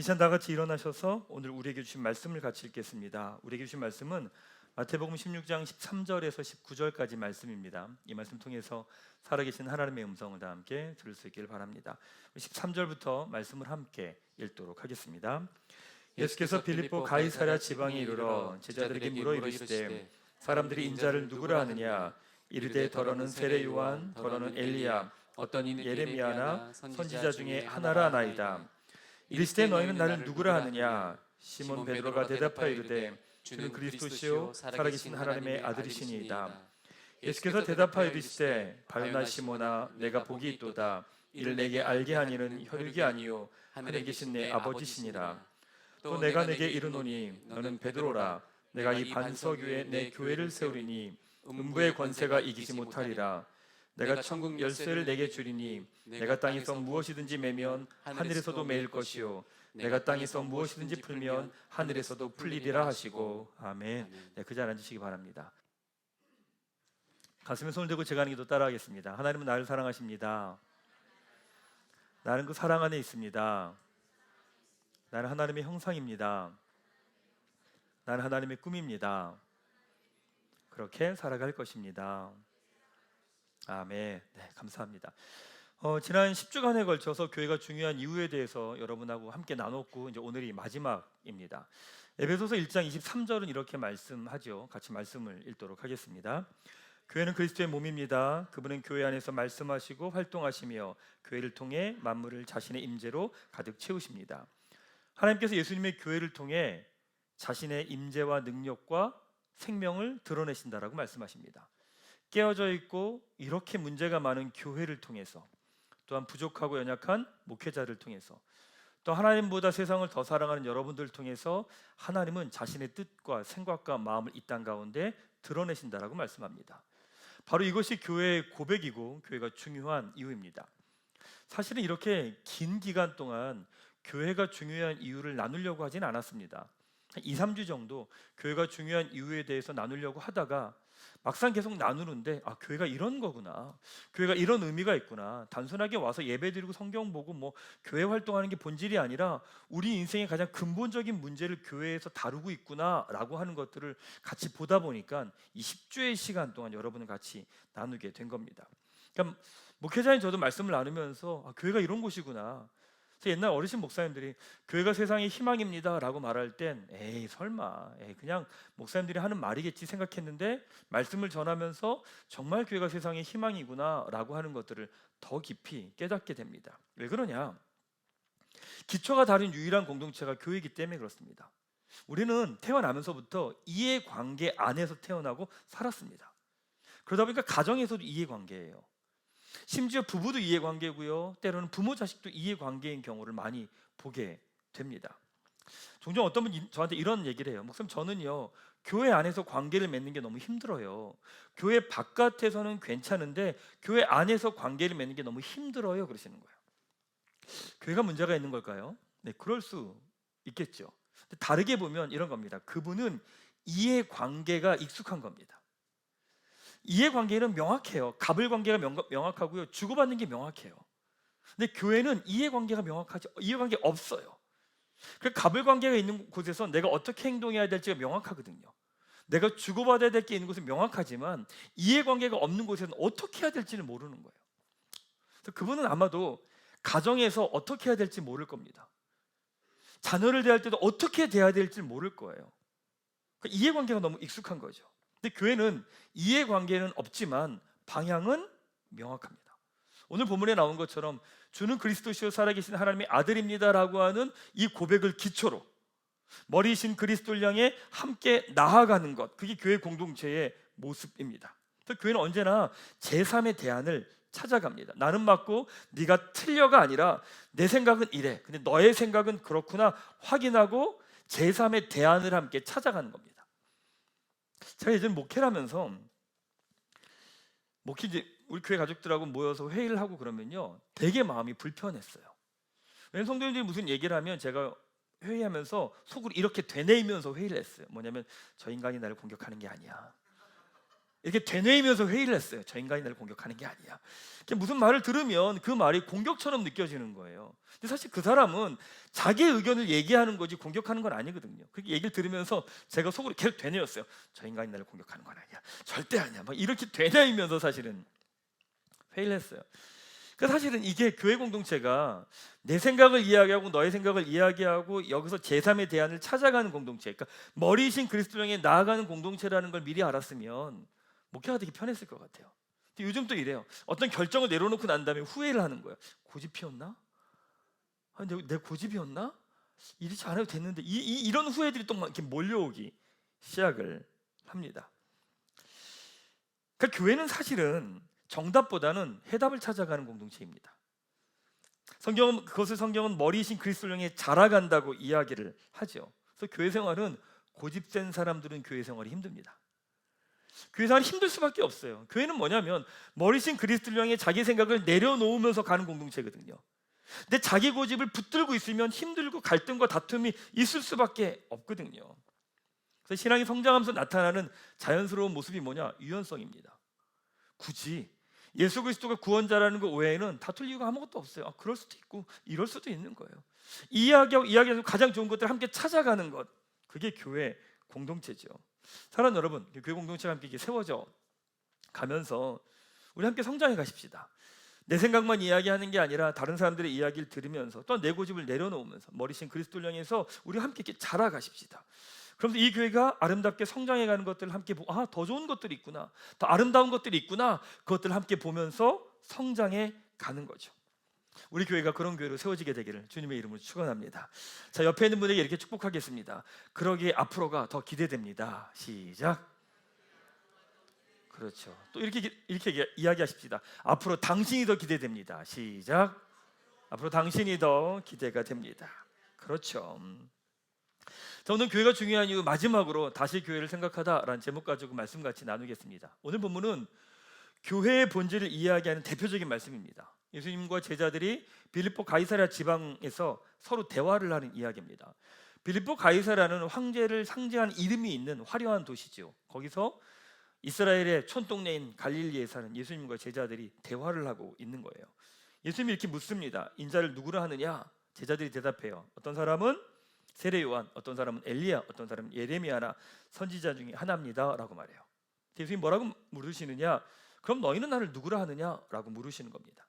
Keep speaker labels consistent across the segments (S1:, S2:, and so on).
S1: 시간 다 같이 일어나셔서 오늘 우리에게 주신 말씀을 같이 읽겠습니다. 우리에게 주신 말씀은 마태복음 16장 13절에서 19절까지 말씀입니다. 이 말씀 통해서 살아계신 하나님의 음성을 다 함께 들을 수 있기를 바랍니다. 13절부터 말씀을 함께 읽도록 하겠습니다. 예수께서 빌립보 가이사랴 지방에 이르러 제자들에게 물어 이르시되 사람들이 인자를 누구라 하느냐? 이르되 더러는 세례 요한, 더러는 엘리야, 어떤 이는 예레미야나 선지자 중에 하나라 나이다. 이르시되 너희는 나를 누구라 하느냐? 시몬 베드로가 대답하여 이르되 주는 그리스도시요 살아계신 하나님의 아들이시니이다. 예수께서 대답하여 이르시되 바요나 시몬아 내가 복이 있도다. 이를 내게 알게 한 이는 혈육이 아니요 하늘에 계신 내 아버지시니라. 또 내가 내게 이르노니 너는 베드로라. 내가 이 반석 위에 내 교회를 세우리니 음부의 권세가 이기지 못하리라. 내가 천국 열쇠를 내게 주리니 내가 땅에서 무엇이든지 매면 하늘에서도 매일 것이요 내가 땅에서 무엇이든지 풀면 하늘에서도 풀리리라 하시고 아멘. 네, 그 자리에 앉으시기 바랍니다. 가슴에 손을 대고 제가 하는 기도 따라하겠습니다. 하나님은 나를 사랑하십니다. 나는 그 사랑 안에 있습니다. 나는 하나님의 형상입니다. 나는 하나님의 꿈입니다. 그렇게 살아갈 것입니다. 아멘. 네, 감사합니다. 지난 10주간에 걸쳐서 교회가 중요한 이유에 대해서 여러분하고 함께 나눴고 이제 오늘이 마지막입니다. 에베소서 1장 23절은 이렇게 말씀하죠. 같이 말씀을 읽도록 하겠습니다. 교회는 그리스도의 몸입니다. 그분은 교회 안에서 말씀하시고 활동하시며 교회를 통해 만물을 자신의 임재로 가득 채우십니다. 하나님께서 예수님의 교회를 통해 자신의 임재와 능력과 생명을 드러내신다라고 말씀하십니다. 깨어져 있고 이렇게 문제가 많은 교회를 통해서, 또한 부족하고 연약한 목회자를 통해서, 또 하나님보다 세상을 더 사랑하는 여러분들을 통해서 하나님은 자신의 뜻과 생각과 마음을 이 땅 가운데 드러내신다라고 말씀합니다. 바로 이것이 교회의 고백이고 교회가 중요한 이유입니다. 사실은 이렇게 긴 기간 동안 교회가 중요한 이유를 나누려고 하진 않았습니다. 한 2, 3주 정도 교회가 중요한 이유에 대해서 나누려고 하다가 막상 계속 나누는데 교회가 이런 거구나, 교회가 이런 의미가 있구나, 단순하게 와서 예배드리고 성경 보고 뭐 교회 활동하는 게 본질이 아니라 우리 인생의 가장 근본적인 문제를 교회에서 다루고 있구나라고 하는 것들을 같이 보다 보니까 이 10주의 시간 동안 여러분을 같이 나누게 된 겁니다. 그러니까 목회자인 저도 말씀을 나누면서 교회가 이런 곳이구나. 그래서 옛날 어르신 목사님들이 교회가 세상의 희망입니다 라고 말할 땐 에이 설마 그냥 목사님들이 하는 말이겠지 생각했는데 말씀을 전하면서 정말 교회가 세상의 희망이구나 라고 하는 것들을 더 깊이 깨닫게 됩니다. 왜 그러냐? 기초가 다른 유일한 공동체가 교회이기 때문에 그렇습니다. 우리는 태어나면서부터 이해관계 안에서 태어나고 살았습니다. 그러다 보니까 가정에서도 이해관계예요. 심지어 부부도 이해관계고요, 때로는 부모 자식도 이해관계인 경우를 많이 보게 됩니다. 종종 어떤 분이 저한테 이런 얘기를 해요. 목사님, 저는요 교회 안에서 관계를 맺는 게 너무 힘들어요. 교회 바깥에서는 괜찮은데 교회 안에서 관계를 맺는 게 너무 힘들어요 그러시는 거예요. 교회가 문제가 있는 걸까요? 네, 그럴 수 있겠죠. 근데 다르게 보면 이런 겁니다. 그분은 이해관계가 익숙한 겁니다. 이해관계는 명확해요. 갑을관계가 명확하고요, 주고받는 게 명확해요. 근데 교회는 이해관계가 명확하지, 이해관계 없어요. 그러니까 갑을관계가 있는 곳에서 내가 어떻게 행동해야 될지가 명확하거든요. 내가 주고받아야 될 게 있는 곳은 명확하지만 이해관계가 없는 곳에서는 어떻게 해야 될지를 모르는 거예요. 그래서 그분은 아마도 가정에서 어떻게 해야 될지 모를 겁니다. 자녀를 대할 때도 어떻게 대해야 될지 모를 거예요. 그러니까 이해관계가 너무 익숙한 거죠. 근데 교회는 이해관계는 없지만 방향은 명확합니다. 오늘 본문에 나온 것처럼 주는 그리스도시요 살아계신 하나님의 아들입니다라고 하는 이 고백을 기초로 머리이신 그리스도를 향해 함께 나아가는 것, 그게 교회 공동체의 모습입니다. 그래서 교회는 언제나 제3의 대안을 찾아갑니다. 나는 맞고 네가 틀려가 아니라 내 생각은 이래, 근데 너의 생각은 그렇구나 확인하고 제3의 대안을 함께 찾아가는 겁니다. 제가 예전에 목회를 하면서 우리 교회 가족들하고 모여서 회의를 하고 그러면요 되게 마음이 불편했어요. 왜냐면 성도님들이 무슨 얘기를 하면 제가 회의하면서 속으로 이렇게 되뇌이면서 회의를 했어요. 뭐냐면 저 인간이 나를 공격하는 게 아니야, 이렇게 되뇌이면서 회의를 했어요. 저 인간이 나를 공격하는 게 아니야. 무슨 말을 들으면 그 말이 공격처럼 느껴지는 거예요. 근데 사실 그 사람은 자기의 의견을 얘기하는 거지 공격하는 건 아니거든요. 그 얘기를 들으면서 제가 속으로 계속 되뇌었어요. 저 인간이 나를 공격하는 건 아니야. 절대 아니야. 막 이렇게 되뇌이면서 사실은 회의를 했어요. 그러니까 사실은 이게 교회 공동체가 내 생각을 이야기하고 너의 생각을 이야기하고 여기서 제3의 대안을 찾아가는 공동체, 그러니까 머리이신 그리스도를 향해 나아가는 공동체라는 걸 미리 알았으면 목회가 되게 편했을 것 같아요. 근데 요즘 또 이래요. 어떤 결정을 내려놓고 난 다음에 후회를 하는 거예요. 고집 피웠나? 내 고집이었나? 이렇게 안 해도 됐는데 이런 후회들이 또 막 이렇게 몰려오기 시작을 합니다. 그러니까 교회는 사실은 정답보다는 해답을 찾아가는 공동체입니다. 성경은 머리이신 그리스도를 향해 자라간다고 이야기를 하죠. 그래서 교회 생활은 고집센 사람들은 교회 생활이 힘듭니다. 교회 생활이 힘들 수밖에 없어요. 교회는 뭐냐면 머리신 그리스도를 향해 자기 생각을 내려놓으면서 가는 공동체거든요. 근데 자기 고집을 붙들고 있으면 힘들고 갈등과 다툼이 있을 수밖에 없거든요. 그래서 신앙이 성장하면서 나타나는 자연스러운 모습이 뭐냐? 유연성입니다. 굳이 예수 그리스도가 구원자라는 것 외에는 다툴 이유가 아무것도 없어요. 그럴 수도 있고 이럴 수도 있는 거예요. 이야기하고 가장 좋은 것들을 함께 찾아가는 것, 그게 교회 공동체죠. 사랑하는 여러분, 교회 공동체가 함께 세워져 가면서 우리 함께 성장해 가십시다. 내 생각만 이야기하는 게 아니라 다른 사람들의 이야기를 들으면서 또 내 고집을 내려놓으면서 머리신 그리스도를 향해서 우리 함께 이렇게 자라가십시다. 그러면서 이 교회가 아름답게 성장해가는 것들을 함께 더 좋은 것들이 있구나, 더 아름다운 것들이 있구나, 그것들을 함께 보면서 성장해 가는 거죠. 우리 교회가 그런 교회로 세워지게 되기를 주님의 이름으로 축원합니다. 자, 옆에 있는 분에게 이렇게 축복하겠습니다. 그러기에 앞으로가 더 기대됩니다. 시작. 그렇죠. 또 이렇게 이야기하십시다. 앞으로 당신이 더 기대됩니다. 시작. 앞으로 당신이 더 기대가 됩니다. 그렇죠. 자, 오늘 교회가 중요한 이유, 마지막으로 다시 교회를 생각하다라는 제목 가지고 말씀 같이 나누겠습니다. 오늘 본문은 교회의 본질을 이야기하는 대표적인 말씀입니다. 예수님과 제자들이 빌립보 가이사랴 지방에서 서로 대화를 하는 이야기입니다. 빌립보 가이사랴는 황제를 상징하는 이름이 있는 화려한 도시죠. 거기서 이스라엘의 촌동네인 갈릴리에 사는 예수님과 제자들이 대화를 하고 있는 거예요. 예수님이 이렇게 묻습니다. 인자를 누구라 하느냐? 제자들이 대답해요. 어떤 사람은 세례 요한, 어떤 사람은 엘리야, 어떤 사람은 예레미야나 선지자 중에 하나입니다 라고 말해요. 예수님이 뭐라고 물으시느냐? 그럼 너희는 나를 누구라 하느냐? 라고 물으시는 겁니다.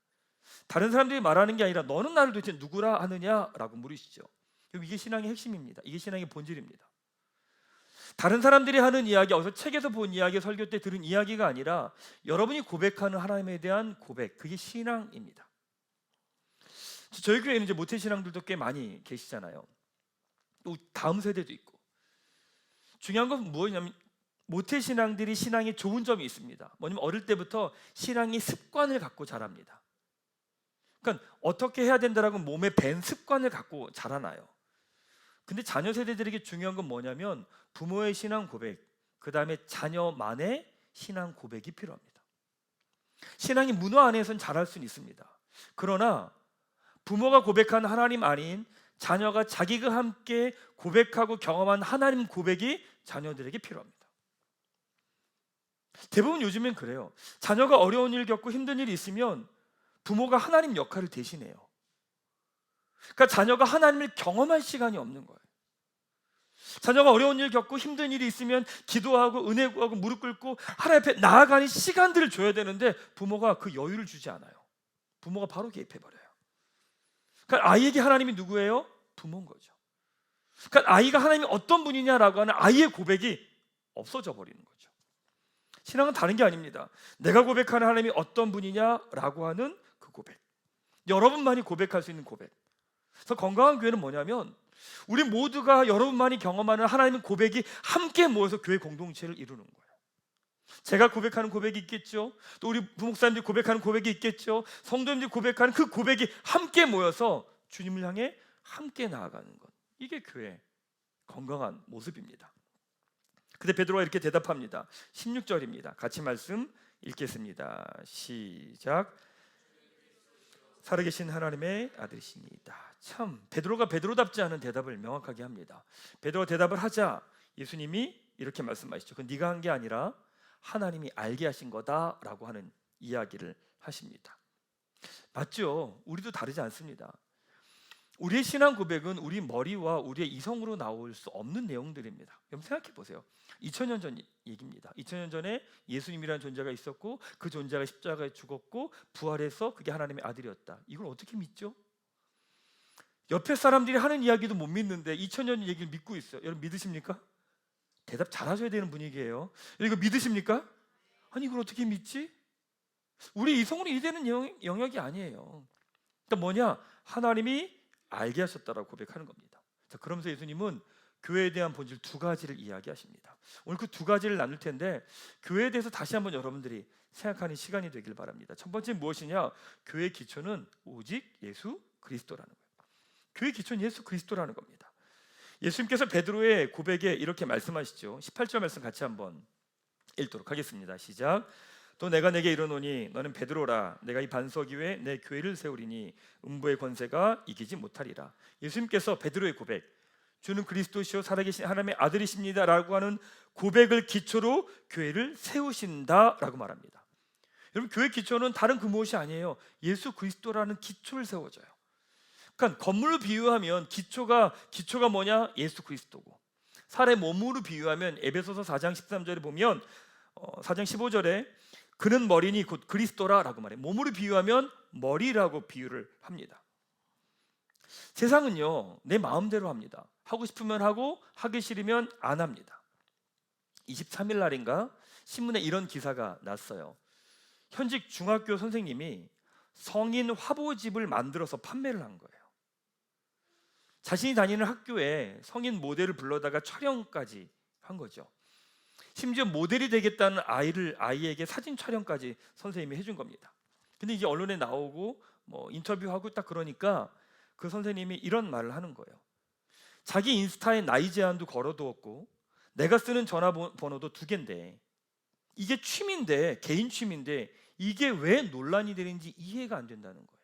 S1: 다른 사람들이 말하는 게 아니라 너는 나를 도대체 누구라 하느냐? 라고 물으시죠. 이게 신앙의 핵심입니다. 이게 신앙의 본질입니다. 다른 사람들이 하는 이야기, 어디서 책에서 본 이야기, 설교 때 들은 이야기가 아니라 여러분이 고백하는 하나님에 대한 고백, 그게 신앙입니다. 저희 교회에는 이제 모태신앙들도 꽤 많이 계시잖아요. 또 다음 세대도 있고. 중요한 건 뭐냐면 모태신앙들이 신앙에 좋은 점이 있습니다. 뭐냐면 어릴 때부터 신앙이 습관을 갖고 자랍니다. 그러니까 어떻게 해야 된다라고 몸에 밴 습관을 갖고 자라나요. 근데 자녀 세대들에게 중요한 건 뭐냐면 부모의 신앙 고백, 그 다음에 자녀만의 신앙 고백이 필요합니다. 신앙이 문화 안에서는 잘할 수는 있습니다. 그러나 부모가 고백한 하나님 아닌 자녀가 자기가 함께 고백하고 경험한 하나님 고백이 자녀들에게 필요합니다. 대부분 요즘엔 그래요. 자녀가 어려운 일 겪고 힘든 일이 있으면 부모가 하나님 역할을 대신해요. 그러니까 자녀가 하나님을 경험할 시간이 없는 거예요. 자녀가 어려운 일 겪고 힘든 일이 있으면 기도하고 은혜 구하고 무릎 꿇고 하나님 앞에 나아가는 시간들을 줘야 되는데 부모가 그 여유를 주지 않아요. 부모가 바로 개입해버려요. 그러니까 아이에게 하나님이 누구예요? 부모인 거죠. 그러니까 아이가 하나님이 어떤 분이냐라고 하는 아이의 고백이 없어져 버리는 거죠. 신앙은 다른 게 아닙니다. 내가 고백하는 하나님이 어떤 분이냐라고 하는 그 고백, 여러분만이 고백할 수 있는 고백. 그래서 건강한 교회는 뭐냐면 우리 모두가 여러분만이 경험하는 하나님의 고백이 함께 모여서 교회 공동체를 이루는 거예요. 제가 고백하는 고백이 있겠죠. 또 우리 부목사님들이 고백하는 고백이 있겠죠. 성도님들이 고백하는 그 고백이 함께 모여서 주님을 향해 함께 나아가는 것, 이게 교회의 건강한 모습입니다. 근데 베드로가 이렇게 대답합니다. 16절입니다. 같이 말씀 읽겠습니다. 시작. 살아계신 하나님의 아들이시니이다. 참 베드로가 베드로답지 않은 대답을 명확하게 합니다. 베드로가 대답을 하자 예수님이 이렇게 말씀하시죠. 그건 네가 한 게 아니라 하나님이 알게 하신 거다라고 하는 이야기를 하십니다. 맞죠? 우리도 다르지 않습니다. 우리의 신앙 고백은 우리 머리와 우리의 이성으로 나올 수 없는 내용들입니다. 여러분 생각해 보세요. 2000년 전 얘기입니다. 2000년 전에 예수님이라는 존재가 있었고 그 존재가 십자가에 죽었고 부활해서 그게 하나님의 아들이었다. 이걸 어떻게 믿죠? 옆에 사람들이 하는 이야기도 못 믿는데 2000년 얘기를 믿고 있어요. 여러분 믿으십니까? 대답 잘하셔야 되는 분위기예요. 이거 믿으십니까? 아니 이걸 어떻게 믿지? 우리 이성으로 이해되는 영역이 아니에요. 그러니까 뭐냐? 하나님이 알게 하셨다라고 고백하는 겁니다. 자, 그러면서 예수님은 교회에 대한 본질 두 가지를 이야기하십니다. 오늘 그 두 가지를 나눌 텐데 교회에 대해서 다시 한번 여러분들이 생각하는 시간이 되길 바랍니다. 첫 번째 무엇이냐? 교회의 기초는 오직 예수 그리스도라는 거예요. 교회의 기초는 예수 그리스도라는 겁니다. 예수님께서 베드로의 고백에 이렇게 말씀하시죠. 18절 말씀 같이 한번 읽도록 하겠습니다. 시작. 또 내가 내게 이르노니 너는 베드로라. 내가 이 반석 위에 내 교회를 세우리니 음부의 권세가 이기지 못하리라. 예수님께서 베드로의 고백, 주는 그리스도시요 살아계신 하나님의 아들이십니다라고 하는 고백을 기초로 교회를 세우신다라고 말합니다. 여러분 교회 기초는 다른 그 무엇이 아니에요. 예수 그리스도라는 기초를 세워줘요. 그러니까 건물로 비유하면 기초가 뭐냐? 예수 그리스도고, 살의 몸으로 비유하면 에베소서 4장 13절에 보면 4장 15절에 그는 머리니 곧 그리스도라라고 말해요. 몸으로 비유하면 머리라고 비유를 합니다. 세상은요 내 마음대로 합니다. 하고 싶으면 하고 하기 싫으면 안 합니다. 23일 날인가 신문에 이런 기사가 났어요. 현직 중학교 선생님이 성인 화보집을 만들어서 판매를 한 거예요. 자신이 다니는 학교에 성인 모델을 불러다가 촬영까지 한 거죠. 심지어 모델이 되겠다는 아이에게 사진 촬영까지 선생님이 해준 겁니다. 근데 이제 언론에 나오고 뭐 인터뷰하고 딱 그러니까 그 선생님이 이런 말을 하는 거예요. 자기 인스타에 나이 제한도 걸어두었고 내가 쓰는 전화번호도 2개인데 이게 취미인데, 개인 취미인데 이게 왜 논란이 되는지 이해가 안 된다는 거예요.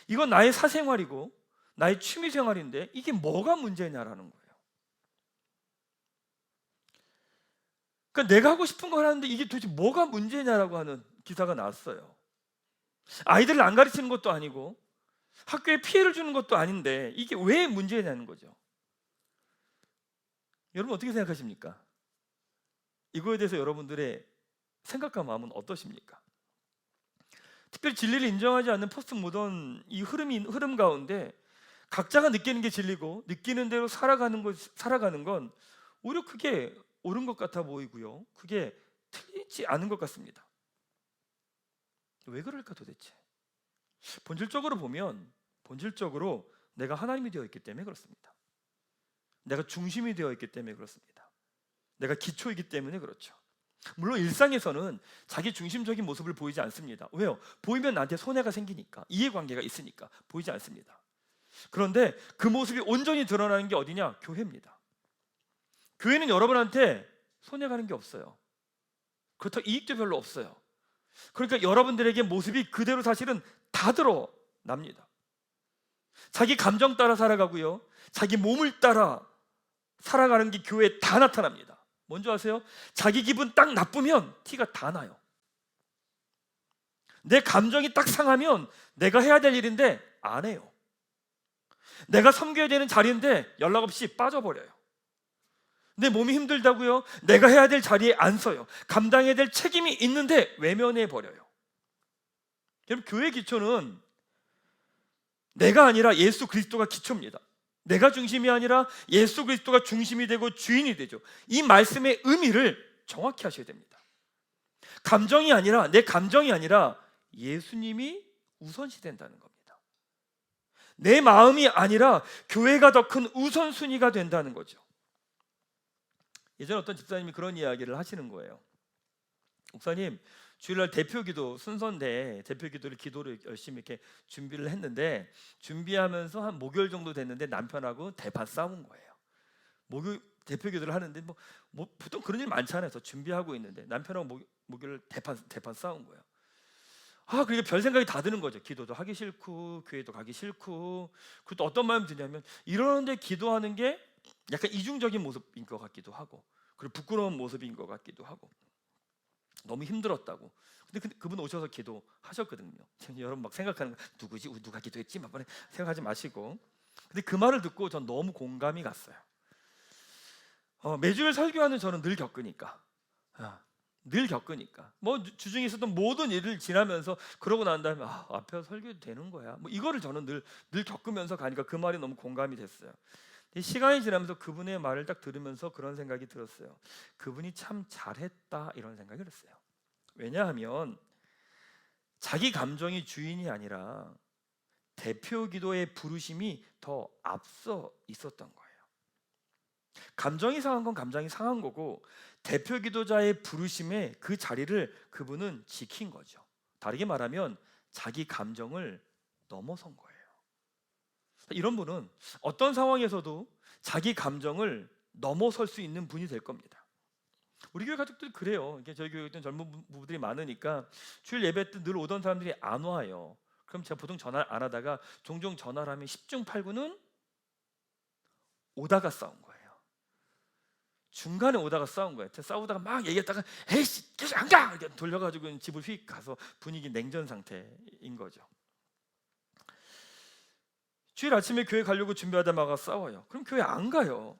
S1: 이건 나의 사생활이고 나의 취미 생활인데 이게 뭐가 문제냐라는 거예요. 그러니까 내가 하고 싶은 걸 하는데 이게 도대체 뭐가 문제냐라고 하는 기사가 나왔어요. 아이들을 안 가르치는 것도 아니고 학교에 피해를 주는 것도 아닌데 이게 왜 문제냐는 거죠. 여러분 어떻게 생각하십니까? 이거에 대해서 여러분들의 생각과 마음은 어떠십니까? 특별히 진리를 인정하지 않는 포스트 모던 이 흐름 가운데 각자가 느끼는 게 진리고 느끼는 대로 살아가는 건 오히려 그게 옳은 것 같아 보이고요. 그게 틀리지 않은 것 같습니다. 왜 그럴까 도대체? 본질적으로 보면 내가 하나님이 되어 있기 때문에 그렇습니다. 내가 중심이 되어 있기 때문에 그렇습니다. 내가 기초이기 때문에 그렇죠. 물론 일상에서는 자기 중심적인 모습을 보이지 않습니다. 왜요? 보이면 나한테 손해가 생기니까, 이해관계가 있으니까 보이지 않습니다. 그런데 그 모습이 온전히 드러나는 게 어디냐? 교회입니다. 교회는 여러분한테 손해 가는 게 없어요. 그렇다고 이익도 별로 없어요. 그러니까 여러분들에게 모습이 그대로 사실은 다 드러납니다. 자기 감정 따라 살아가고요, 자기 몸을 따라 살아가는 게 교회에 다 나타납니다. 뭔지 아세요? 자기 기분 딱 나쁘면 티가 다 나요. 내 감정이 딱 상하면 내가 해야 될 일인데 안 해요. 내가 섬겨야 되는 자리인데 연락 없이 빠져버려요. 내 몸이 힘들다고요? 내가 해야 될 자리에 안 서요. 감당해야 될 책임이 있는데 외면해 버려요. 여러분 교회 기초는 내가 아니라 예수 그리스도가 기초입니다. 내가 중심이 아니라 예수 그리스도가 중심이 되고 주인이 되죠. 이 말씀의 의미를 정확히 하셔야 됩니다. 내 감정이 아니라 예수님이 우선시 된다는 겁니다. 내 마음이 아니라 교회가 더 큰 우선순위가 된다는 거죠. 예전에 어떤 집사님이 그런 이야기를 하시는 거예요. 목사님, 주일날 대표기도 순서인데 기도를 열심히 이렇게 준비를 했는데 준비하면서 한 목요일 정도 됐는데 남편하고 대판 싸운 거예요. 목요일 대표기도를 하는데 뭐 보통 그런 일 많잖아요. 저 준비하고 있는데 남편하고 목요일 대판 싸운 거예요. 그게 별 생각이 다 드는 거죠. 기도도 하기 싫고 교회도 가기 싫고. 그리고 또 어떤 마음이 드냐면 이러는데 기도하는 게 약간 이중적인 모습인 것 같기도 하고, 그리고 부끄러운 모습인 것 같기도 하고 너무 힘들었다고. 근데 그분 오셔서 기도하셨거든요. 여러분 막 생각하는 거 누구지? 누가 기도했지? 막 생각하지 마시고. 근데 그 말을 듣고 전 너무 공감이 갔어요. 매주일 설교하는 저는 늘 겪으니까. 늘 겪으니까 뭐 주중에 있었던 모든 일을 지나면서 그러고 난 다음에 앞에 설교도 되는 거야 뭐 이거를 저는 늘 겪으면서 가니까 그 말이 너무 공감이 됐어요. 시간이 지나면서 그분의 말을 딱 들으면서 그런 생각이 들었어요. 그분이 참 잘했다 이런 생각이 들었어요. 왜냐하면 자기 감정이 주인이 아니라 대표 기도의 부르심이 더 앞서 있었던 거예요. 감정이 상한 건 감정이 상한 거고 대표 기도자의 부르심에 그 자리를 그분은 지킨 거죠. 다르게 말하면 자기 감정을 넘어선 거예요. 이런 분은 어떤 상황에서도 자기 감정을 넘어설 수 있는 분이 될 겁니다. 우리 교회 가족들 그래요. 저희 교회 있던 젊은 부부들이 많으니까 주일 예배 때 늘 오던 사람들이 안 와요. 그럼 제가 보통 전화를 안 하다가 종종 전화를 하면 10중 8구는 오다가 싸운 거예요. 중간에 오다가 싸운 거예요. 싸우다가 막 얘기했다가 에이씨 계속 안 가! 이렇게 돌려가지고 집을 휙 가서 분위기 냉전 상태인 거죠. 주일 아침에 교회 가려고 준비하다 막 싸워요. 그럼 교회 안 가요.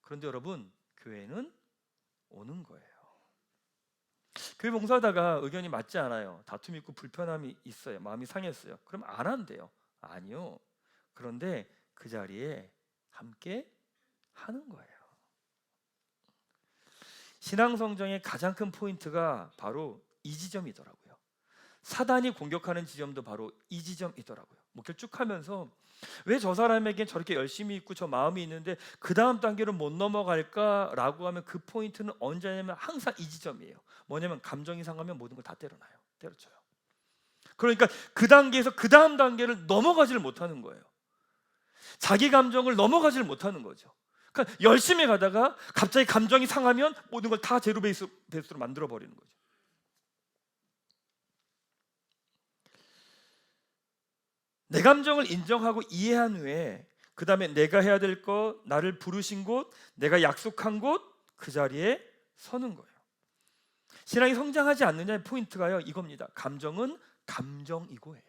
S1: 그런데 여러분 교회는 오는 거예요. 교회 봉사하다가 의견이 맞지 않아요. 다툼이 있고 불편함이 있어요. 마음이 상했어요. 그럼 안 한대요. 아니요. 그런데 그 자리에 함께 하는 거예요. 신앙성장의 가장 큰 포인트가 바로 이 지점이더라고요. 사단이 공격하는 지점도 바로 이 지점이더라고요. 목회 쭉 하면서 왜 저 사람에겐 저렇게 열심히 있고 저 마음이 있는데 그 다음 단계로 못 넘어갈까라고 하면 그 포인트는 언제냐면 항상 이 지점이에요. 뭐냐면 감정이 상하면 모든 걸 다 때려놔요. 때려쳐요. 그러니까 그 단계에서 그 다음 단계를 넘어가지를 못하는 거예요. 자기 감정을 넘어가지를 못하는 거죠. 그러니까 열심히 가다가 갑자기 감정이 상하면 모든 걸 다 제로 베이스로 만들어 버리는 거죠. 내 감정을 인정하고 이해한 후에 그 다음에 내가 해야 될 것, 나를 부르신 곳, 내가 약속한 곳, 그 자리에 서는 거예요. 신앙이 성장하지 않느냐의 포인트가요 이겁니다. 감정은 감정이고예요.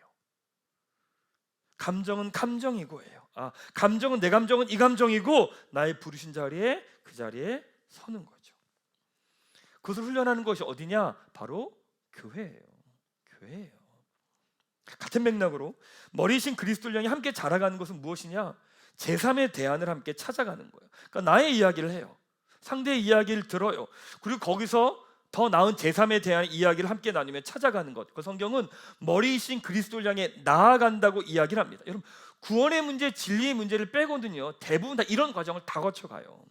S1: 감정은 감정이고예요. 감정은 내 감정은 이 감정이고 나의 부르신 자리에 그 자리에 서는 거죠. 그것을 훈련하는 것이 어디냐? 바로 교회예요. 교회예요. 같은 맥락으로 머리이신 그리스도를 향해 함께 자라가는 것은 무엇이냐? 제3의 대안을 함께 찾아가는 거예요. 그러니까 나의 이야기를 해요. 상대의 이야기를 들어요. 그리고 거기서 더 나은 제3의 대안 이야기를 함께 나누며 찾아가는 것. 그 성경은 머리이신 그리스도를 향해 나아간다고 이야기를 합니다. 여러분 구원의 문제, 진리의 문제를 빼고는요 대부분 다 이런 과정을 다 거쳐가요.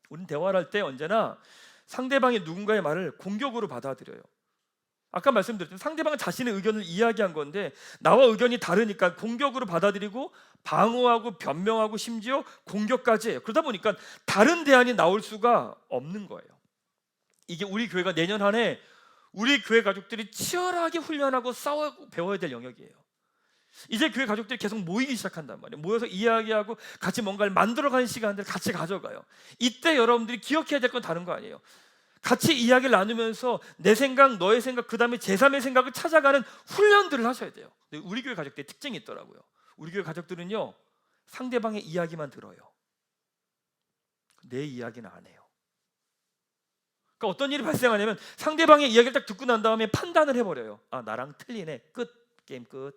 S1: 우리는 대화를 할 때 언제나 상대방의 누군가의 말을 공격으로 받아들여요. 아까 말씀드렸지만 상대방은 자신의 의견을 이야기한 건데 나와 의견이 다르니까 공격으로 받아들이고 방어하고 변명하고 심지어 공격까지 해요. 그러다 보니까 다른 대안이 나올 수가 없는 거예요. 이게 우리 교회가 내년 한 해 우리 교회 가족들이 치열하게 훈련하고 싸우고 배워야 될 영역이에요. 이제 교회 가족들이 계속 모이기 시작한단 말이에요. 모여서 이야기하고 같이 뭔가를 만들어가는 시간들을 같이 가져가요. 이때 여러분들이 기억해야 될 건 다른 거 아니에요. 같이 이야기를 나누면서 내 생각, 너의 생각, 그 다음에 제3의 생각을 찾아가는 훈련들을 하셔야 돼요. 우리 교회 가족들의 특징이 있더라고요. 우리 교회 가족들은요 상대방의 이야기만 들어요. 내 이야기는 안 해요. 그러니까 어떤 일이 발생하냐면 상대방의 이야기를 딱 듣고 난 다음에 판단을 해버려요. 나랑 틀리네. 끝. 게임 끝.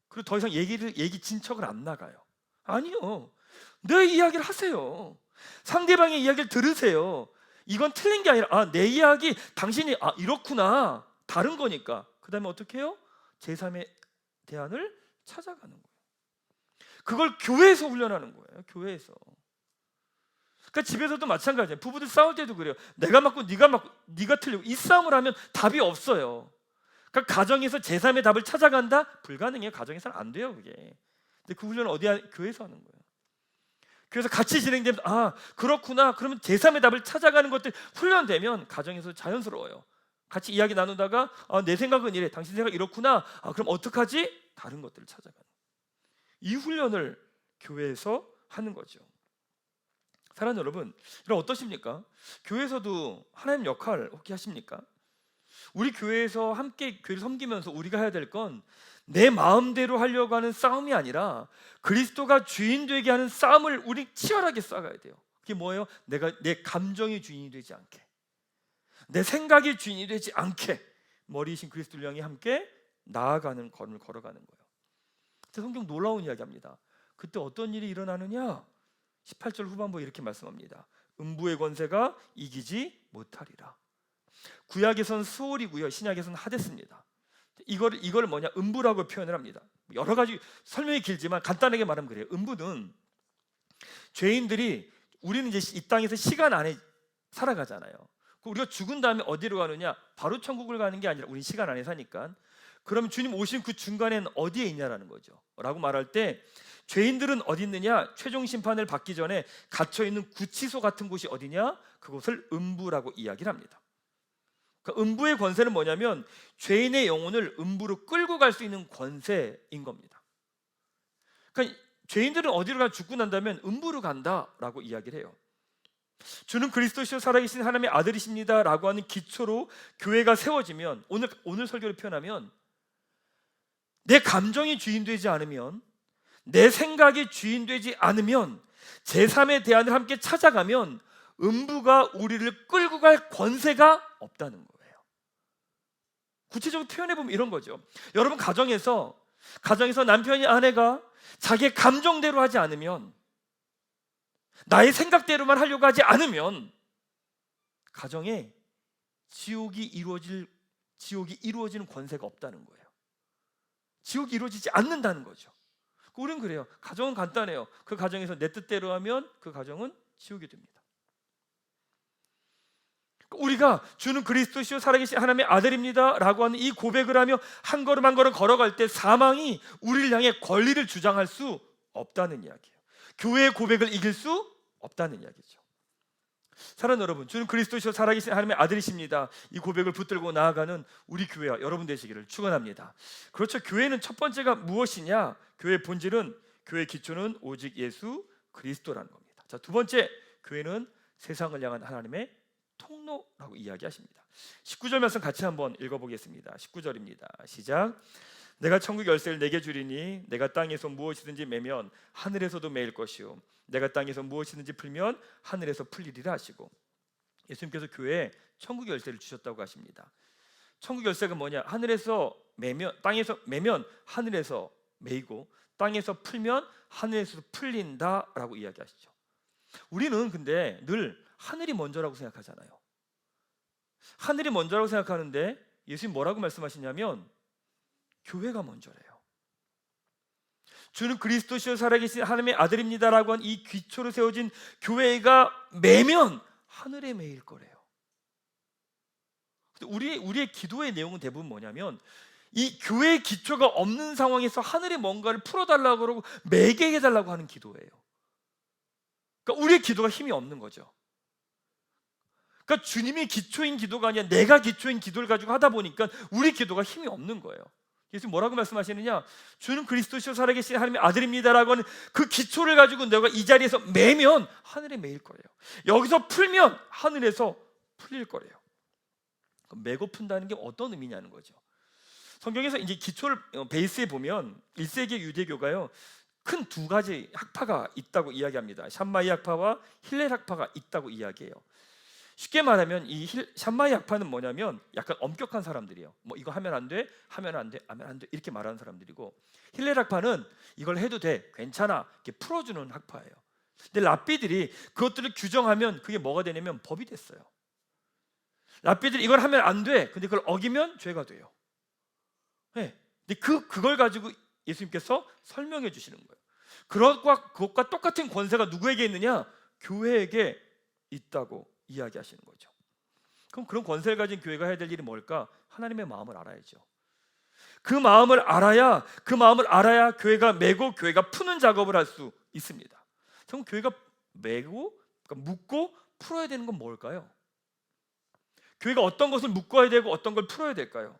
S1: 그리고 더 이상 얘기 진척을 안 나가요. 아니요. 내 이야기를 하세요. 상대방의 이야기를 들으세요. 이건 틀린 게 아니라 내 이야기 당신이 이렇구나. 다른 거니까. 그 다음에 어떻게 해요? 제3의 대안을 찾아가는 거예요. 그걸 교회에서 훈련하는 거예요. 교회에서. 그러니까 집에서도 마찬가지예요. 부부들 싸울 때도 그래요. 내가 맞고 네가 맞고 네가 틀리고 이 싸움을 하면 답이 없어요. 그러니까 가정에서 제3의 답을 찾아간다? 불가능해요. 가정에서는 안 돼요 그게. 근데 그 훈련은 교회에서 하는 거예요. 그래서 같이 진행되면 그렇구나. 그러면 제3의 답을 찾아가는 것들 훈련되면 가정에서 자연스러워요. 같이 이야기 나누다가 내 생각은 이래. 당신 생각 이렇구나. 그럼 어떡하지? 다른 것들을 찾아가는 이 훈련을 교회에서 하는 거죠. 사랑하는 여러분, 여러분 어떠십니까? 교회에서도 하나님 역할 혹시 하십니까? 우리 교회에서 함께 교회를 섬기면서 우리가 해야 될 건 내 마음대로 하려고 하는 싸움이 아니라 그리스도가 주인 되게 하는 싸움을 우리 치열하게 싸가야 돼요. 그게 뭐예요? 내가 내 감정이 주인이 되지 않게, 내 생각이 주인이 되지 않게 머리이신 그리스도를 향해 함께 나아가는 걸음을 걸어가는 거예요. 성경 놀라운 이야기합니다. 그때 어떤 일이 일어나느냐? 18절 후반부에 이렇게 말씀합니다. 음부의 권세가 이기지 못하리라. 구약에선 스올이고요, 신약에선 하데스입니다. 이걸 뭐냐? 음부라고 표현을 합니다. 여러 가지 설명이 길지만 간단하게 말하면 그래요. 음부는 죄인들이, 우리는 이제 이 땅에서 시간 안에 살아가잖아요. 우리가 죽은 다음에 어디로 가느냐? 바로 천국을 가는 게 아니라 우리 시간 안에 사니까. 그럼 주님 오신 그 중간에는 어디에 있냐라는 거죠. 라고 말할 때 죄인들은 어디 있느냐? 최종 심판을 받기 전에 갇혀 있는 구치소 같은 곳이 어디냐? 그곳을 음부라고 이야기를 합니다. 그러니까 음부의 권세는 뭐냐면 죄인의 영혼을 음부로 끌고 갈 수 있는 권세인 겁니다. 그러니까 죄인들은 어디로 가 죽고 난다면 음부로 간다라고 이야기를 해요. 주는 그리스도시요 살아계신 하나님의 아들이십니다라고 하는 기초로 교회가 세워지면, 오늘 설교를 표현하면 내 감정이 주인 되지 않으면, 내 생각이 주인 되지 않으면, 제3의 대안을 함께 찾아가면 음부가 우리를 끌고 갈 권세가 없다는 거예요. 구체적으로 표현해 보면 이런 거죠. 여러분 가정에서 남편이, 아내가 자기의 감정대로 하지 않으면, 나의 생각대로만 하려고 하지 않으면 가정에 지옥이 이루어지는 권세가 없다는 거예요. 지옥이 이루어지지 않는다는 거죠. 우리는 그래요. 가정은 간단해요. 그 가정에서 내 뜻대로 하면 그 가정은 지옥이 됩니다. 우리가 주는 그리스도시요 살아계신 하나님의 아들입니다 라고 하는 이 고백을 하며 한 걸음 한 걸음 걸어갈 때 사망이 우리를 향해 권리를 주장할 수 없다는 이야기예요. 교회의 고백을 이길 수 없다는 이야기죠. 사랑하는 여러분, 주는 그리스도시요 살아계신 하나님의 아들이십니다. 이 고백을 붙들고 나아가는 우리 교회와 여러분 되시기를 축원합니다. 그렇죠. 교회는 첫 번째가 무엇이냐? 교회의 본질은, 교회의 기초는 오직 예수 그리스도라는 겁니다. 자, 두 번째, 교회는 세상을 향한 하나님의 통로라고 이야기하십니다. 19절 말씀 같이 한번 읽어보겠습니다. 19절입니다. 시작. 내가 천국 열쇠를 내게 주리니 내가 땅에서 무엇이든지 매면 하늘에서도 매일 것이요 내가 땅에서 무엇이든지 풀면 하늘에서 풀리리라 하시고, 예수님께서 교회에 천국 열쇠를 주셨다고 하십니다. 천국 열쇠가 뭐냐? 하늘에서 매면, 땅에서 매면 하늘에서 매이고 땅에서 풀면 하늘에서 풀린다라고 이야기하시죠. 우리는 근데 늘 하늘이 먼저라고 생각하잖아요. 하늘이 먼저라고 생각하는데 예수님 뭐라고 말씀하시냐면 교회가 먼저래요. 주는 그리스도시요 살아계신 하나님의 아들입니다라고 한 이 기초로 세워진 교회가 매면 하늘에 매일 거래요. 우리의 기도의 내용은 대부분 뭐냐면 이 교회의 기초가 없는 상황에서 하늘에 뭔가를 풀어달라고 그러고 매게 해달라고 하는 기도예요. 그러니까 우리의 기도가 힘이 없는 거죠. 그러니까 주님이 기초인 기도가 아니라 내가 기초인 기도를 가지고 하다 보니까 우리 기도가 힘이 없는 거예요. 예수님 뭐라고 말씀하시느냐? 주는 그리스도시요 살아계신 하나님의 아들입니다라고 하는 그 기초를 가지고 내가 이 자리에서 매면 하늘에 매일 거예요. 여기서 풀면 하늘에서 풀릴 거래요. 매고 푼다는 게 어떤 의미냐는 거죠. 성경에서 이제 기초를 베이스에 보면 1세기 유대교가요 큰 두 가지 학파가 있다고 이야기합니다. 샴마이 학파와 힐렐 학파가 있다고 이야기해요. 쉽게 말하면 이 샴마이 학파는 뭐냐면 약간 엄격한 사람들이에요. 뭐 이거 하면 안 돼, 하면 안 돼, 하면 안 돼 이렇게 말하는 사람들이고, 힐렐 학파는 이걸 해도 돼, 괜찮아 이렇게 풀어주는 학파예요. 근데 랍비들이 그것들을 규정하면 그게 뭐가 되냐면 법이 됐어요. 랍비들이 이걸 하면 안 돼, 근데 그걸 어기면 죄가 돼요. 네. 근데 그걸 가지고 예수님께서 설명해 주시는 거예요. 그것과 똑같은 권세가 누구에게 있느냐? 교회에게 있다고 이야기하시는 거죠. 그럼 그런 권세를 가진 교회가 해야 될 일이 뭘까? 하나님의 마음을 알아야죠. 그 마음을 알아야 교회가 매고 교회가 푸는 작업을 할 수 있습니다. 그럼 교회가 매고 그러니까 묶고 풀어야 되는 건 뭘까요? 교회가 어떤 것을 묶어야 되고 어떤 걸 풀어야 될까요?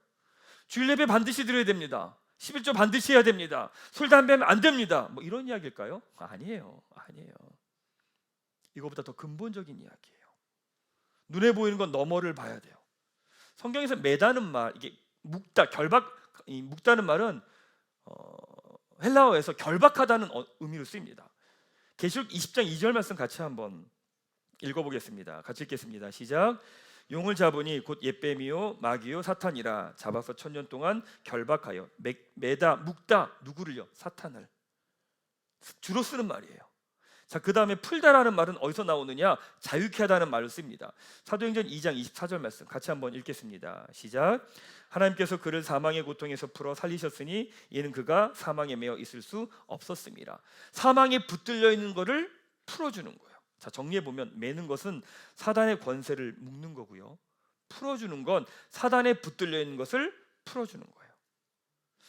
S1: 주일 예배 반드시 드려야 됩니다. 11조 반드시 해야 됩니다. 술 담배 하면 안 됩니다. 뭐 이런 이야기일까요? 아니에요. 이거보다 더 근본적인 이야기예요. 눈에 보이는 건 너머를 봐야 돼요. 성경에서 매다는 말, 이게 묶다, 묶다는 말은 헬라어에서 결박하다는 의미로 쓰입니다. 계시록 20장 2절 말씀 같이 한번 읽어보겠습니다. 같이 읽겠습니다. 시작. 용을 잡으니 곧 옛뱀이요 마귀요 사탄이라 잡아서 1000년 동안 결박하여 매다 묶다. 누구를요? 사탄을. 주로 쓰는 말이에요. 자, 그 다음에 풀다라는 말은 어디서 나오느냐? 자유케 하다는 말을 씁니다. 사도행전 2장 24절 말씀 같이 한번 읽겠습니다. 시작. 하나님께서 그를 사망의 고통에서 풀어 살리셨으니 이는 그가 사망에 매여 있을 수 없었습니다. 사망에 붙들려 있는 것을 풀어주는 거예요. 자, 정리해보면 매는 것은 사단의 권세를 묶는 거고요, 풀어주는 건 사단에 붙들려 있는 것을 풀어주는 거예요.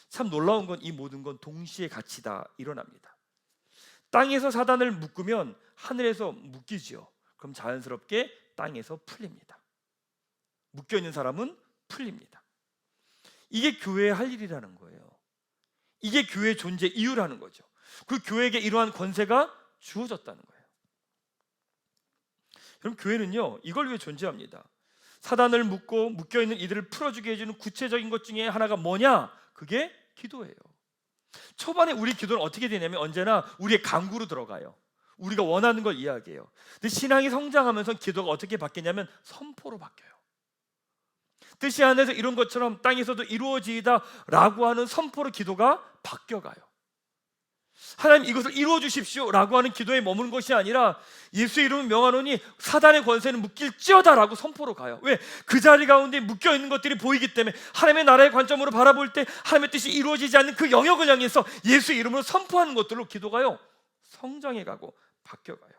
S1: 참 놀라운 건 이 모든 건 동시에 같이 다 일어납니다. 땅에서 사단을 묶으면 하늘에서 묶이지요. 그럼 자연스럽게 땅에서 풀립니다. 묶여있는 사람은 풀립니다. 이게 교회의 할 일이라는 거예요. 이게 교회의 존재 이유라는 거죠. 그 교회에게 이러한 권세가 주어졌다는 거예요. 그럼 교회는요, 이걸 위해 존재합니다. 사단을 묶고 묶여있는 이들을 풀어주게 해주는 구체적인 것 중에 하나가 뭐냐? 그게 기도예요. 초반에 우리 기도는 어떻게 되냐면 언제나 우리의 강구로 들어가요. 우리가 원하는 걸 이야기해요. 근데 신앙이 성장하면서 기도가 어떻게 바뀌냐면 선포로 바뀌어요. 뜻이 안에서 이런 것처럼 땅에서도 이루어지이다 라고 하는 선포로 기도가 바뀌어가요. 하나님 이것을 이루어 주십시오 라고 하는 기도에 머무는 것이 아니라 예수의 이름을 명하노니 사단의 권세는 묶일지어다 라고 선포로 가요. 왜? 그 자리 가운데 묶여있는 것들이 보이기 때문에 하나님의 나라의 관점으로 바라볼 때 하나님의 뜻이 이루어지지 않는 그 영역을 향해서 예수의 이름으로 선포하는 것들로 기도가요 성장해가고 바뀌어가요.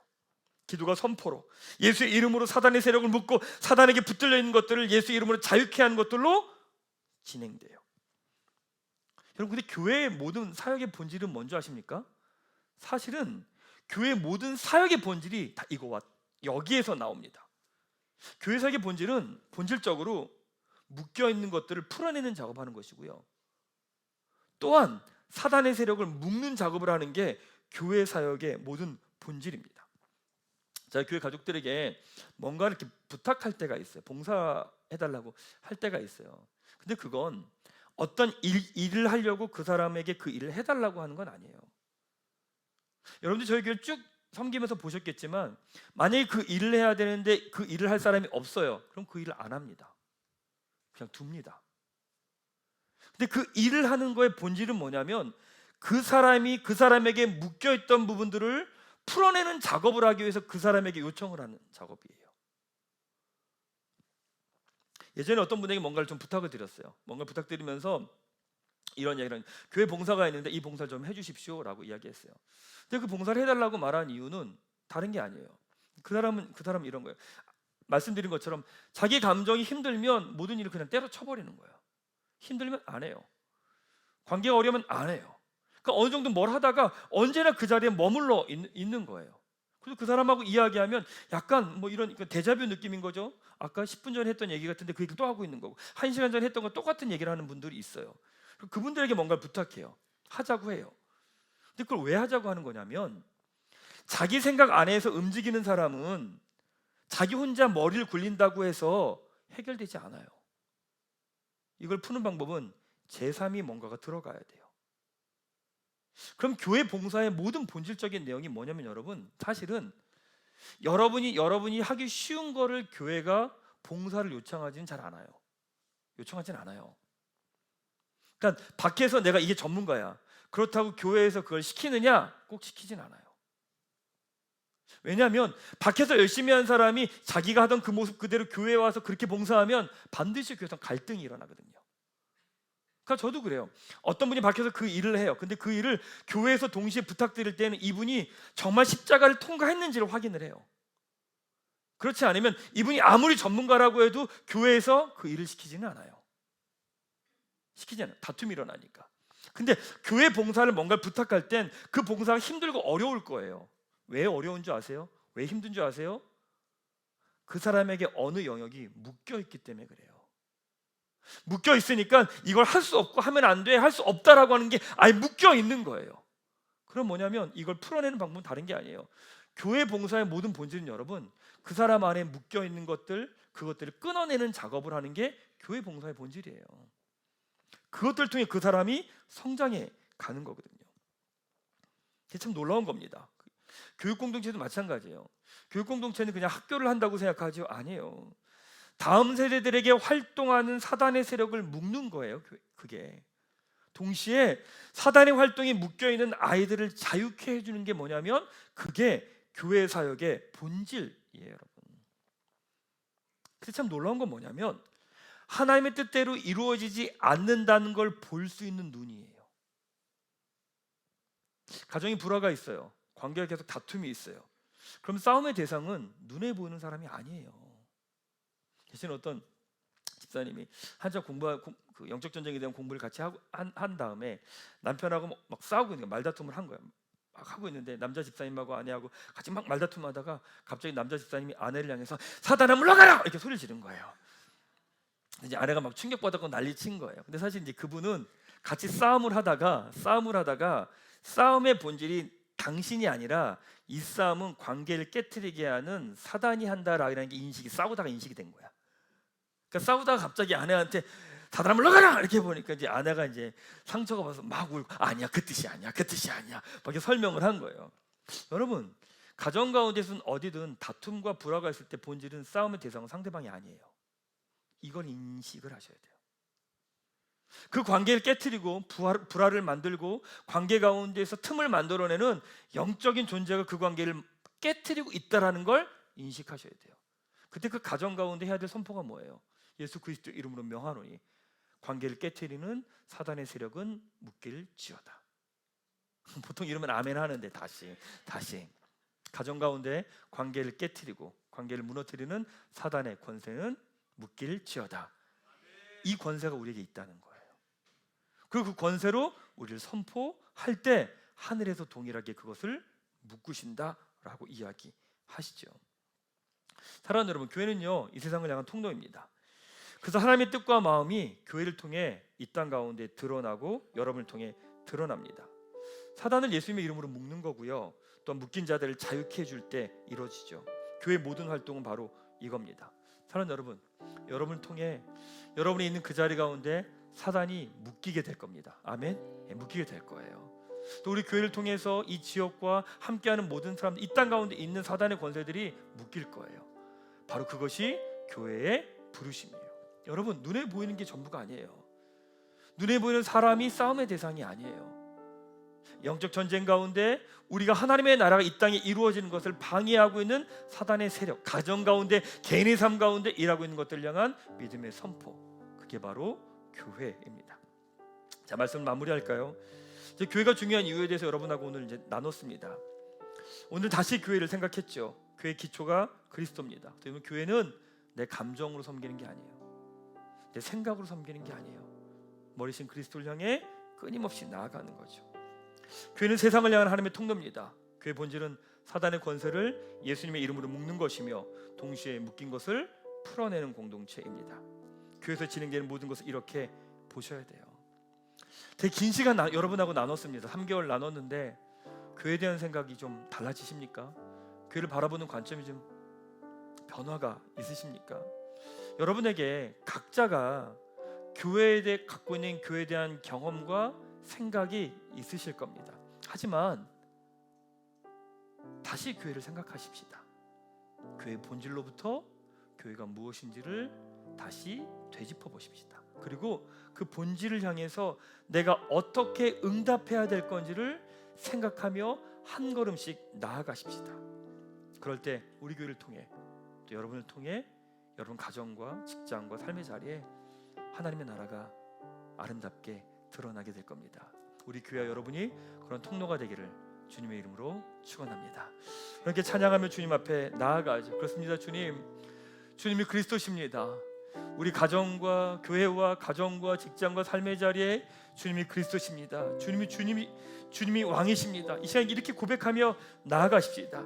S1: 기도가 선포로 예수의 이름으로 사단의 세력을 묶고 사단에게 붙들려 있는 것들을 예수의 이름으로 자유케 하는 것들로 진행돼요. 여러분, 근데 교회의 모든 사역의 본질은 뭔지 아십니까? 사실은 교회의 모든 사역의 본질이 다 이거와 여기에서 나옵니다. 교회 사역의 본질은 본질적으로 묶여있는 것들을 풀어내는 작업을 하는 것이고요, 또한 사단의 세력을 묶는 작업을 하는 게 교회 사역의 모든 본질입니다. 자, 교회 가족들에게 뭔가 이렇게 부탁할 때가 있어요. 봉사해달라고 할 때가 있어요. 근데 그건 어떤 일을 하려고 그 사람에게 그 일을 해달라고 하는 건 아니에요. 여러분들 저희 교회 쭉 섬기면서 보셨겠지만 만약에 그 일을 해야 되는데 그 일을 할 사람이 없어요. 그럼 그 일을 안 합니다. 그냥 둡니다. 근데 그 일을 하는 거의 본질은 뭐냐면 그 사람이 그 사람에게 묶여있던 부분들을 풀어내는 작업을 하기 위해서 그 사람에게 요청을 하는 작업이에요. 예전에 어떤 분에게 뭔가를 좀 부탁을 드렸어요. 뭔가를 부탁드리면서 이런 이야기를, 교회 봉사가 있는데 이 봉사를 좀 해주십시오 라고 이야기했어요. 근데 그 봉사를 해달라고 말한 이유는 다른 게 아니에요. 그 사람은 이런 거예요. 말씀드린 것처럼 자기 감정이 힘들면 모든 일을 그냥 때려쳐버리는 거예요. 힘들면 안 해요. 관계가 어려우면 안 해요. 그러니까 어느 정도 뭘 하다가 언제나 그 자리에 머물러 있는 거예요. 그래서 그 사람하고 이야기하면 약간 뭐 이런 데자뷰 느낌인 거죠. 아까 10분 전에 했던 얘기 같은데 그 얘기 또 하고 있는 거고, 1시간 전에 했던 거 똑같은 얘기를 하는 분들이 있어요. 그분들에게 뭔가를 부탁해요. 하자고 해요. 근데 그걸 왜 하자고 하는 거냐면 자기 생각 안에서 움직이는 사람은 자기 혼자 머리를 굴린다고 해서 해결되지 않아요. 이걸 푸는 방법은 제3이 뭔가가 들어가야 돼요. 그럼 교회 봉사의 모든 본질적인 내용이 뭐냐면 여러분, 사실은 여러분이 하기 쉬운 거를 교회가 봉사를 요청하지는 잘 않아요. 요청하진 않아요. 그러니까 밖에서 내가 이게 전문가야, 그렇다고 교회에서 그걸 시키느냐? 꼭 시키진 않아요. 왜냐하면 밖에서 열심히 한 사람이 자기가 하던 그 모습 그대로 교회에 와서 그렇게 봉사하면 반드시 교회에서 갈등이 일어나거든요. 그러니까 저도 그래요. 어떤 분이 밖에서 그 일을 해요. 근데 그 일을 교회에서 동시에 부탁드릴 때는 이분이 정말 십자가를 통과했는지를 확인을 해요. 그렇지 않으면 이분이 아무리 전문가라고 해도 교회에서 그 일을 시키지는 않아요. 시키지 않아요. 다툼이 일어나니까. 근데 교회 봉사를 뭔가를 부탁할 땐 그 봉사가 힘들고 어려울 거예요. 왜 어려운 줄 아세요? 왜 힘든 줄 아세요? 그 사람에게 어느 영역이 묶여있기 때문에 그래요. 묶여 있으니까 이걸 할 수 없고 하면 안 돼, 할 수 없다라고 하는 게 아예 묶여 있는 거예요. 그럼 뭐냐면 이걸 풀어내는 방법은 다른 게 아니에요. 교회 봉사의 모든 본질은 여러분, 그 사람 안에 묶여 있는 것들, 그것들을 끊어내는 작업을 하는 게 교회 봉사의 본질이에요. 그것들을 통해 그 사람이 성장해 가는 거거든요. 이게 참 놀라운 겁니다. 교육 공동체도 마찬가지예요. 교육 공동체는 그냥 학교를 한다고 생각하죠? 아니에요. 다음 세대들에게 활동하는 사단의 세력을 묶는 거예요. 그게 동시에 사단의 활동이 묶여있는 아이들을 자유케 해주는 게 뭐냐면 그게 교회 사역의 본질이에요, 여러분. 그래서 참 놀라운 건 뭐냐면 하나님의 뜻대로 이루어지지 않는다는 걸 볼 수 있는 눈이에요. 가정이 불화가 있어요. 관계가 계속 다툼이 있어요. 그럼 싸움의 대상은 눈에 보이는 사람이 아니에요. 대신 어떤 집사님이 한참 그 영적 전쟁에 대한 공부를 같이 한 다음에 남편하고 막 싸우고 있는 거야. 말다툼을 한 거야. 막 하고 있는데 남자 집사님하고 아내하고 같이 막 말다툼하다가 갑자기 남자 집사님이 아내를 향해서 사단아 물러가라! 이렇게 소리를 지른 거예요. 이제 아내가 막 충격받았고 난리친 거예요. 근데 사실 이제 그분은 같이 싸움을 하다가 싸움의 본질이 당신이 아니라 이 싸움은 관계를 깨트리게 하는 사단이 한다라는 게 싸우다가 인식이 된 거야. 그러니까 싸우다가 갑자기 아내한테 사단아 물러가라! 이렇게 보니까 이제 아내가 이제 상처가 받아서 막 울고 아니야 그 뜻이 아니야 그 뜻이 아니야 막 이렇게 설명을 한 거예요. 여러분, 가정 가운데서는 어디든 다툼과 불화가 있을 때 본질은 싸움의 대상은 상대방이 아니에요. 이걸 인식을 하셔야 돼요. 그 관계를 깨트리고 불화를 만들고 관계 가운데서 틈을 만들어내는 영적인 존재가 그 관계를 깨트리고 있다는 걸 인식하셔야 돼요. 그때 그 가정 가운데 해야 될 선포가 뭐예요? 예수 그리스도 이름으로 명하노니 관계를 깨트리는 사단의 세력은 묶일지어다. 보통 이러면 아멘 하는데 다시 가정 가운데 관계를 깨트리고 관계를 무너뜨리는 사단의 권세는 묶일지어다. 이 권세가 우리에게 있다는 거예요. 그리고 그 권세로 우리를 선포할 때 하늘에서 동일하게 그것을 묶으신다라고 이야기하시죠. 사랑하는 여러분, 교회는요 이 세상을 향한 통로입니다. 그래서 하나님의 뜻과 마음이 교회를 통해 이 땅 가운데 드러나고 여러분을 통해 드러납니다. 사단을 예수님의 이름으로 묶는 거고요, 또 묶인 자들을 자유케 해줄 때 이루어지죠. 교회의 모든 활동은 바로 이겁니다. 사랑하는 여러분, 여러분을 통해 여러분이 있는 그 자리 가운데 사단이 묶이게 될 겁니다. 아멘? 네, 묶이게 될 거예요. 또 우리 교회를 통해서 이 지역과 함께하는 모든 사람들, 이 땅 가운데 있는 사단의 권세들이 묶일 거예요. 바로 그것이 교회의 부르심이에요. 여러분, 눈에 보이는 게 전부가 아니에요. 눈에 보이는 사람이 싸움의 대상이 아니에요. 영적 전쟁 가운데 우리가 하나님의 나라가 이 땅에 이루어지는 것을 방해하고 있는 사단의 세력, 가정 가운데 개인의 삶 가운데 일하고 있는 것들을 향한 믿음의 선포, 그게 바로 교회입니다. 자, 말씀을 마무리할까요? 이제 교회가 중요한 이유에 대해서 여러분하고 오늘 이제 나눴습니다. 오늘 다시 교회를 생각했죠. 교회의 기초가 그리스도입니다. 그러면 교회는 내 감정으로 섬기는 게 아니에요. 내 생각으로 섬기는 게 아니에요. 머리신 그리스도를 향해 끊임없이 나아가는 거죠. 교회는 세상을 향한 하나님의 통로입니다. 교회의 본질은 사단의 권세를 예수님의 이름으로 묶는 것이며 동시에 묶인 것을 풀어내는 공동체입니다. 교회에서 진행되는 모든 것을 이렇게 보셔야 돼요. 되게 긴 시간 여러분하고 나눴습니다. 3개월 나눴는데 교회에 대한 생각이 좀 달라지십니까? 교회를 바라보는 관점이 좀 변화가 있으십니까? 여러분에게 각자가 교회에 대해 갖고 있는 교회에 대한 경험과 생각이 있으실 겁니다. 하지만 다시 교회를 생각하십시다. 교회의 본질로부터 교회가 무엇인지를 다시 되짚어 보십시다. 그리고 그 본질을 향해서 내가 어떻게 응답해야 될 건지를 생각하며 한 걸음씩 나아가십시다. 그럴 때 우리 교회를 통해 또 여러분을 통해 여러분 가정과 직장과 삶의 자리에 하나님의 나라가 아름답게 드러나게 될 겁니다. 우리 교회와 여러분이 그런 통로가 되기를 주님의 이름으로 축원합니다. 이렇게 찬양하며 주님 앞에 나아가죠. 그렇습니다. 주님이 그리스도십니다. 우리 가정과 교회와 가정과 직장과 삶의 자리에 주님이 그리스도십니다. 주님이 왕이십니다. 이 시간 이렇게 고백하며 나아가십시다.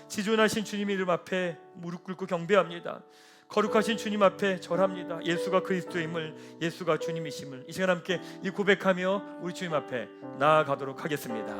S1: 지존하신 주님의 이름 앞에 무릎 꿇고 경배합니다. 거룩하신 주님 앞에 절합니다. 예수가 그리스도의 힘을, 예수가 주님이심을 이 시간 함께 이 고백하며 우리 주님 앞에 나아가도록 하겠습니다.